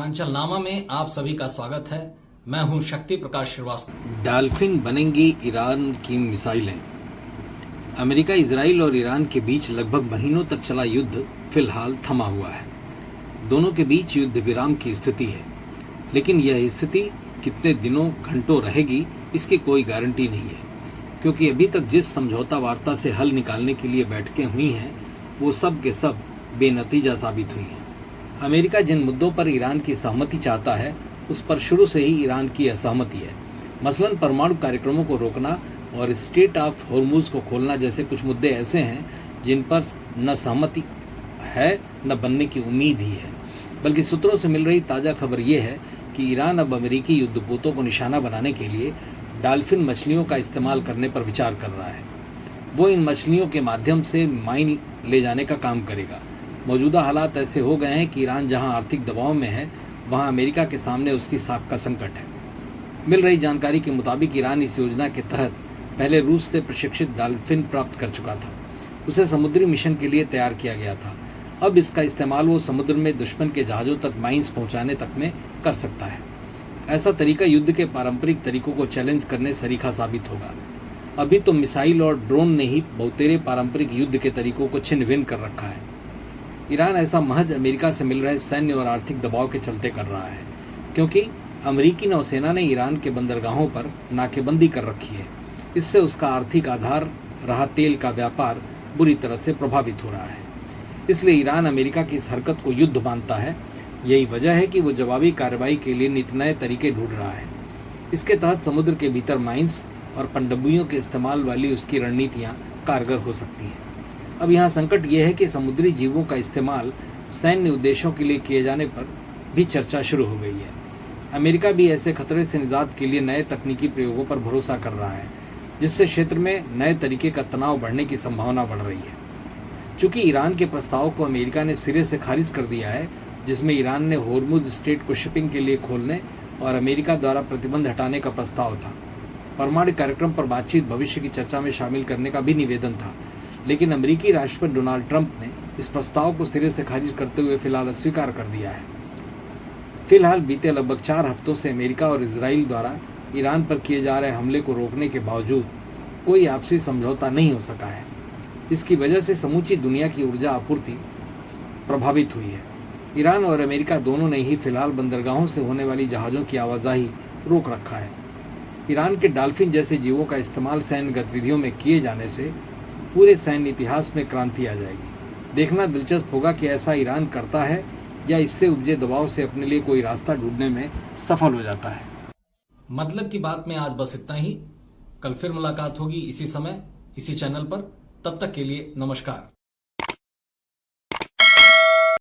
उत्तरांचल नामा में आप सभी का स्वागत है। मैं हूं शक्ति प्रकाश श्रीवास्तव। डॉल्फिन बनेंगी ईरान की मिसाइलें। अमेरिका, इजराइल और ईरान के बीच लगभग महीनों तक चला युद्ध फिलहाल थमा हुआ है। दोनों के बीच युद्ध विराम की स्थिति है, लेकिन यह स्थिति कितने दिनों घंटों रहेगी इसकी कोई गारंटी नहीं है, क्योंकि अभी तक जिस समझौता वार्ता से हल निकालने के लिए बैठकें हुई हैं वो सब के सब बेनतीजा साबित हुई हैं। अमेरिका जिन मुद्दों पर ईरान की सहमति चाहता है उस पर शुरू से ही ईरान की असहमति है। मसलन परमाणु कार्यक्रमों को रोकना और स्ट्रेट ऑफ हॉर्मुज को खोलना जैसे कुछ मुद्दे ऐसे हैं जिन पर न सहमति है न बनने की उम्मीद ही है। बल्कि सूत्रों से मिल रही ताज़ा खबर यह है कि ईरान अब अमेरिकी युद्धपोतों को निशाना बनाने के लिए डॉल्फिन मछलियों का इस्तेमाल करने पर विचार कर रहा है। वो इन मछलियों के माध्यम से माइन ले जाने का काम करेगा। मौजूदा हालात ऐसे हो गए हैं कि ईरान जहां आर्थिक दबाव में है वहां अमेरिका के सामने उसकी साख का संकट है। मिल रही जानकारी के मुताबिक ईरान इस योजना के तहत पहले रूस से प्रशिक्षित डॉल्फिन प्राप्त कर चुका था। उसे समुद्री मिशन के लिए तैयार किया गया था। अब इसका इस्तेमाल वो समुद्र में दुश्मन के जहाज़ों तक माइंस पहुंचाने तक में कर सकता है। ऐसा तरीका युद्ध के पारंपरिक तरीकों को चैलेंज करने सरीखा साबित होगा। अभी तो मिसाइल और ड्रोन ने ही बहुतेरे पारंपरिक युद्ध के तरीकों को छिन्न भिन्न कर रखा है। ईरान ऐसा महज अमेरिका से मिल रहे सैन्य और आर्थिक दबाव के चलते कर रहा है, क्योंकि अमेरिकी नौसेना ने ईरान के बंदरगाहों पर नाकेबंदी कर रखी है। इससे उसका आर्थिक आधार रहा तेल का व्यापार बुरी तरह से प्रभावित हो रहा है। इसलिए ईरान अमेरिका की इस हरकत को युद्ध मानता है। यही वजह है कि वो जवाबी कार्रवाई के लिए नित नए तरीके ढूंढ रहा है। इसके तहत समुद्र के भीतर माइंस और पनडुब्बियों के इस्तेमाल वाली उसकी रणनीतियाँ कारगर हो सकती हैं। अब यहाँ संकट यह है कि समुद्री जीवों का इस्तेमाल सैन्य उद्देश्यों के लिए किए जाने पर भी चर्चा शुरू हो गई है। अमेरिका भी ऐसे खतरे से निजात के लिए नए तकनीकी प्रयोगों पर भरोसा कर रहा है, जिससे क्षेत्र में नए तरीके का तनाव बढ़ने की संभावना बढ़ रही है। चूंकि ईरान के प्रस्ताव को अमेरिका ने सिरे से खारिज कर दिया है, जिसमें ईरान ने हॉर्मुज स्ट्रेट को शिपिंग के लिए खोलने और अमेरिका द्वारा प्रतिबंध हटाने का प्रस्ताव था। परमाणु कार्यक्रम पर बातचीत भविष्य की चर्चा में शामिल करने का भी निवेदन था, लेकिन अमेरिकी राष्ट्रपति डोनाल्ड ट्रंप ने इस प्रस्ताव को सिरे से खारिज करते हुए फिलहाल अस्वीकार कर दिया है। फिलहाल बीते लगभग 4 हफ्तों से अमेरिका और इजराइल द्वारा ईरान पर किए जा रहे हमले को रोकने के बावजूद कोई आपसी समझौता नहीं हो सका है। इसकी वजह से समूची दुनिया की ऊर्जा आपूर्ति प्रभावित हुई है। ईरान और अमेरिका दोनों ने ही फिलहाल बंदरगाहों से होने वाली जहाज़ों की आवाजाही रोक रखा है। ईरान के डॉल्फिन जैसे जीवों का इस्तेमाल सैन्य गतिविधियों में किए जाने से पूरे सैन्य इतिहास में क्रांति आ जाएगी। देखना दिलचस्प होगा कि ऐसा ईरान करता है या इससे उपजे दबाव से अपने लिए कोई रास्ता ढूंढने में सफल हो जाता है। मतलब की बात में आज बस इतना ही। कल फिर मुलाकात होगी इसी समय, इसी चैनल पर। तब तक के लिए नमस्कार।